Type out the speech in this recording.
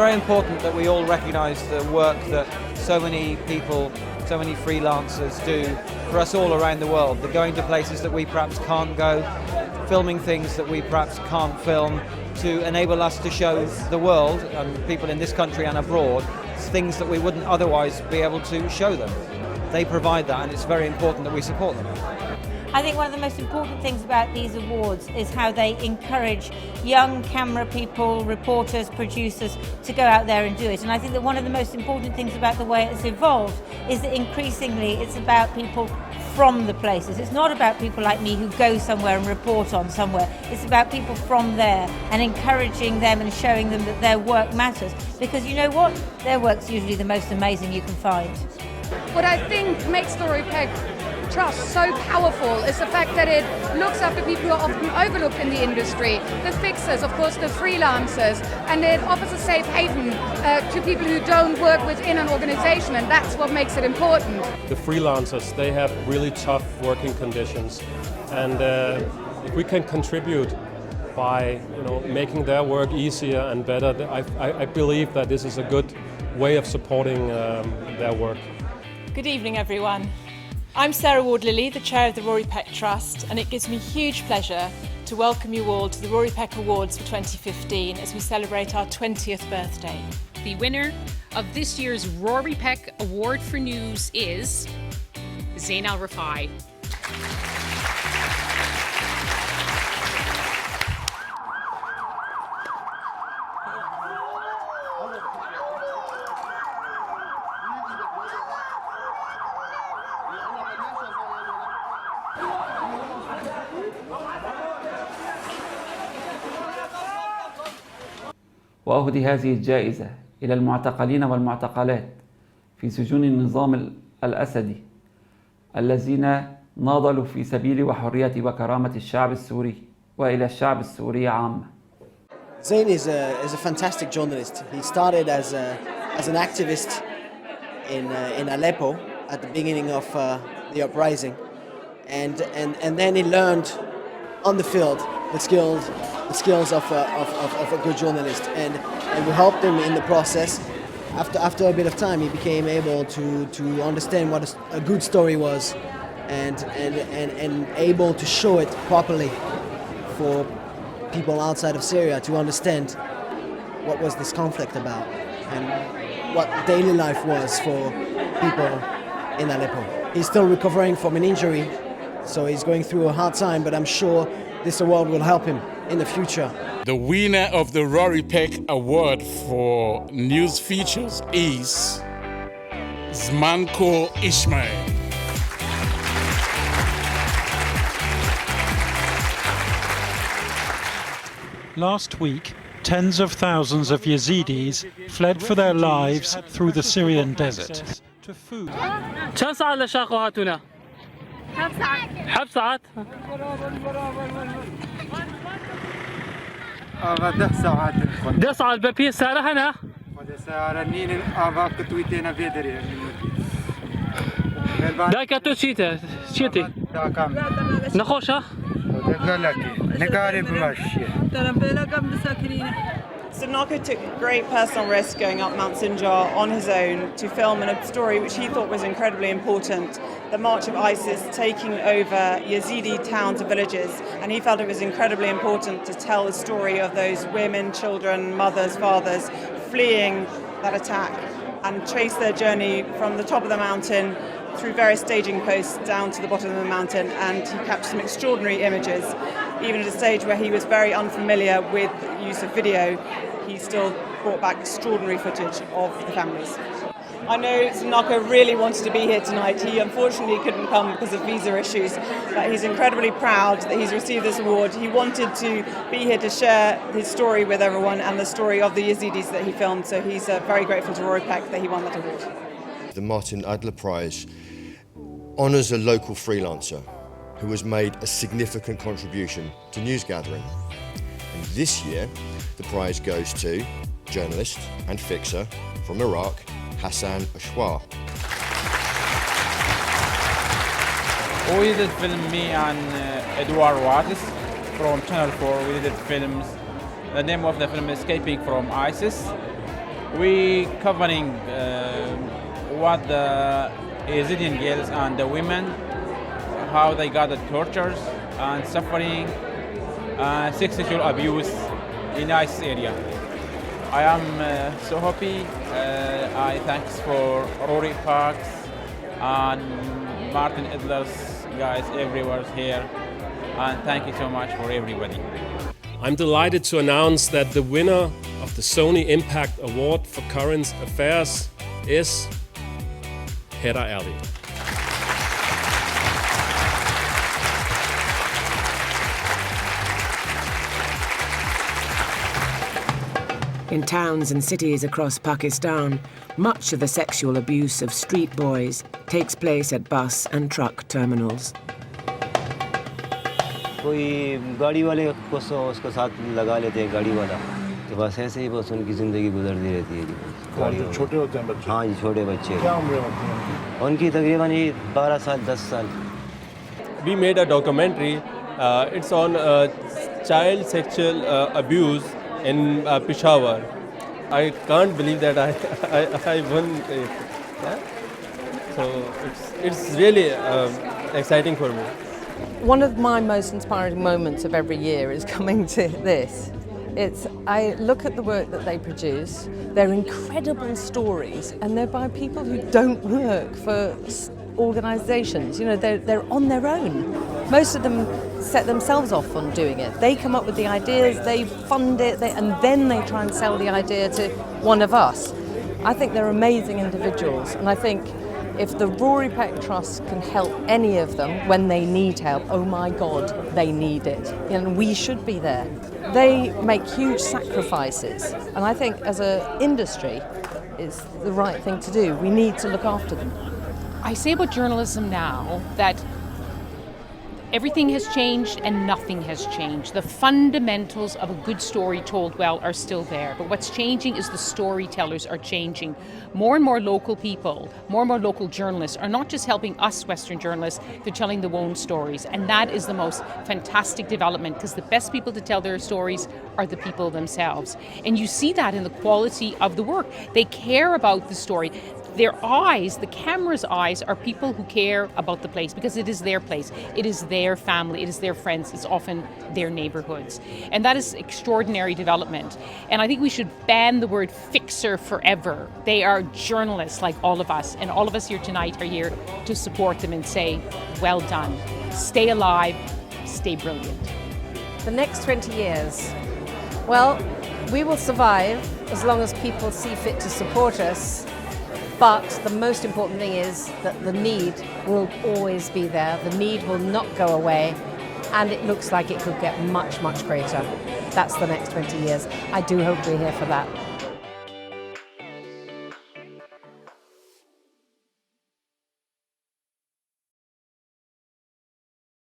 very important that we all recognise the work that so many people, so many freelancers do for us all around the world. They're going to places that we perhaps can't go, filming things that we perhaps can't film, to enable us to show the world and people in this country and abroad things that we wouldn't otherwise be able to show them. They provide that, and it's very important that we support them. I think one of the most important things about these awards is how they encourage young camera people, reporters, producers to go out there and do it. And I think that one of the most important things about the way it's evolved is that increasingly it's about people from the places. It's not about people like me who go somewhere and report on somewhere. It's about people from there and encouraging them and showing them that their work matters. Because you know what? Their work's usually the most amazing you can find. What I think makes the Rory Peck Trust so powerful is the fact that it looks after people who are often overlooked in the industry, the fixers, of course, the freelancers, and it offers a safe haven to people who don't work within an organization, and that's what makes it important. The freelancers, they have really tough working conditions, and if we can contribute by making their work easier and better, I believe that this is a good way of supporting their work. Good evening, everyone. I'm Sarah Ward-Lilly, the chair of the Rory Peck Trust, and it gives me huge pleasure to welcome you all to the Rory Peck Awards for 2015 as we celebrate our 20th birthday. The winner of this year's Rory Peck Award for News is Zain Al-Rafai. وأهدي هذه الجائزة إلى المعتقلين والمعتقلات في سجون النظام الأسدي الذين ناضلوا في سبيل وحرية وكرامة الشعب السوري وإلى الشعب السوري عامة. Zain is a fantastic journalist. He started as an activist in Aleppo at the beginning of the uprising, and then he learned on the field the skills of a good journalist, and we helped him in the process. After a bit of time, he became able to understand what a good story was, and able to show it properly for people outside of Syria to understand what was this conflict about and what daily life was for people in Aleppo. He's still recovering from an injury, so he's going through a hard time, but I'm sure this award will help him in the future. The winner of the Rory Peck Award for News Features is Zmanko Ismail. Last week, tens of thousands of Yazidis fled for their lives through the Syrian desert. To food. كم ساعة لشاقوا هاتونا؟ حب ساعات 10 ساعات 10 ساعات ببي سارة هنا سارة نين أباك تويتنا فيدري دايكا تو شيتي نخوشة Zanako took great personal risk going up Mount Sinjar on his own to film a story which he thought was incredibly important, the march of ISIS taking over Yazidi towns and villages, and he felt it was incredibly important to tell the story of those women, children, mothers, fathers fleeing that attack and trace their journey from the top of the mountain through various staging posts down to the bottom of the mountain, and he captured some extraordinary images. Even at a stage where he was very unfamiliar with the use of video, he still brought back extraordinary footage of the families. I know Zanako really wanted to be here tonight. He unfortunately couldn't come because of visa issues, but he's incredibly proud that he's received this award. He wanted to be here to share his story with everyone and the story of the Yazidis that he filmed, so he's very grateful to Rory Peck that he won that award. The Martin Adler Prize honours a local freelancer who has made a significant contribution to news gathering. And this year, the prize goes to journalist and fixer from Iraq, Hassan Ashwar. We did film me and Edward Wattis from Channel 4. We did films. The name of the film is Escaping from ISIS. We covering what the Yazidi girls and the women, how they got the tortures and suffering and sexual abuse in ISIS area. I am so happy. I thanks for Rory Peck and Martin Idler's guys everywhere here, and thank you so much for everybody. I'm delighted to announce that the winner of the Sony Impact Award for Current Affairs is Hedda Ali. In towns and cities across Pakistan, much of the sexual abuse of street boys takes place at bus and truck terminals. कोई गाड़ी वाले को उसके साथ लगा लेते हैं गाड़ी वाला तो बस ऐसे ही बस उनकी ज़िंदगी गुजरती रहती है जी। छोटे होते हैं बच्चे? हाँ जी छोटे बच्चे। क्या उम्र होती है उनकी तकरीबन ये 12 साल 10 साल। We made a documentary. It's on child sexual abuse in Peshawar. I can't believe that I won it. Yeah? So it's really exciting for me. One of my most inspiring moments of every year is coming to this. I look at the work that they produce. They're incredible stories, and they're by people who don't work for organisations. You know, they're on their own. Most of them set themselves off on doing it. They come up with the ideas, they fund it, and then they try and sell the idea to one of us. I think they're amazing individuals, and I think if the Rory Peck Trust can help any of them when they need help, oh my God, they need it. And we should be there. They make huge sacrifices, and I think as an industry, it's the right thing to do. We need to look after them. I say about journalism now that everything has changed and nothing has changed. The fundamentals of a good story told well are still there, but what's changing is the storytellers are changing. More and more local people, more and more local journalists are not just helping us Western journalists, they're telling their own stories, and that is the most fantastic development, because the best people to tell their stories are the people themselves. And you see that in the quality of the work. They care about the story. Their eyes, the camera's eyes, are people who care about the place because it is their place, it is their family, it is their friends, it's often their neighbourhoods. And that is extraordinary development. And I think we should ban the word fixer forever. They are journalists like all of us, and all of us here tonight are here to support them and say, well done. Stay alive, stay brilliant. The next 20 years, well, we will survive as long as people see fit to support us. But the most important thing is that the need will always be there. The need will not go away, and it looks like it could get much, much greater. That's the next 20 years. I do hope we're here for that.